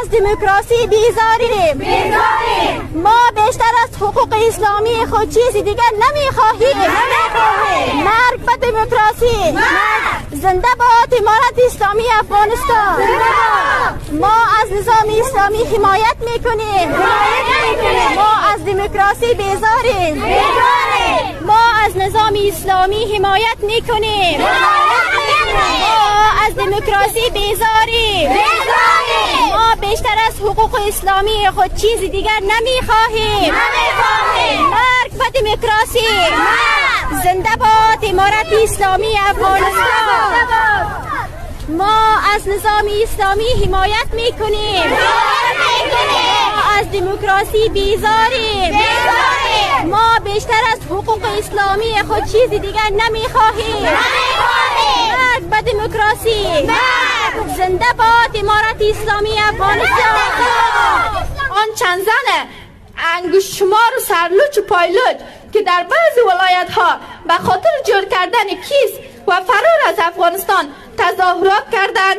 از دموکراسی بیزاریم. ما بیشتر از حقوق اسلامی خود چیزی دیگر نمیخواهیم. مرگ به دموکراسی. زنده باد امارت اسلامی افغانستان. ما از نظام اسلامی حمایت میکنیم. ما از دموکراسی بیزاریم. ما از نظام اسلامی حمایت میکنیم. ما از دموکراسی بیزاریم. ما بیشتر از حقوق اسلامی خود چیزی دیگر نمیخواهیم. مرگ به دموکراسی. زنده باد امارت اسلامی افغانستان. ما از نظام اسلامی حمایت میکنیم. ما از دموکراسی بیزاریم. ما بیشتر از حقوق اسلامی خود چیزی دیگر نمیخواهیم. مرگ به دموکراسی. زنده باد امارت اسلامی افغانستان. آن چند زن انگشت شمار و سرلوچ و پایلوچ که در بعضی ولایت ها به خاطر جور کردن کیس و فرار از افغانستان تظاهرات کردند،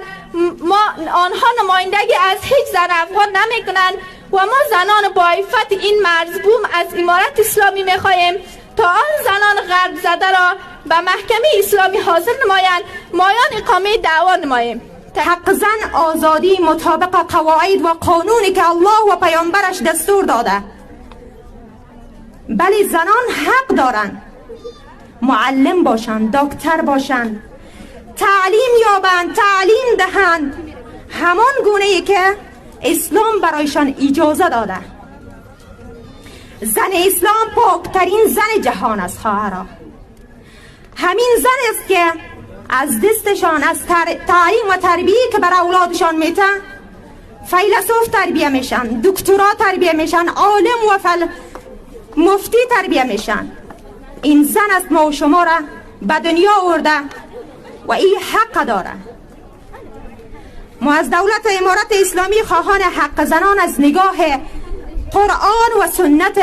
آنها نمایندگی از هیچ زن افغان نمی کنند و ما زنان با عفت این مرزبوم از امارت اسلامی می خواهیم تا آن زنان غرب زده را به محکمه اسلامی حاضر نمایند، مایان اقامه دعوا نماییم. حق زن آزادی مطابق قواعد و قانونی که الله و پیامبرش دستور داده. بله زنان حق دارن معلم باشن، دکتر باشن، تعلیم یابند، تعلیم دهند، همان گونه‌ای که اسلام برایشان اجازه داده. زن اسلام پاکترین زن جهان است خواهرها. همین زن است که از دستشان از تعلیم و تربیه که بر اولادشان میته فیلسوف تربیه میشن، دکترا تربیه میشن، عالم و مفتی تربیه میشن. این زن است ما و شما را به دنیا آورده و این حق داره. ما از دولت امارت اسلامی خواهان حق زنان از نگاه قرآن و سنت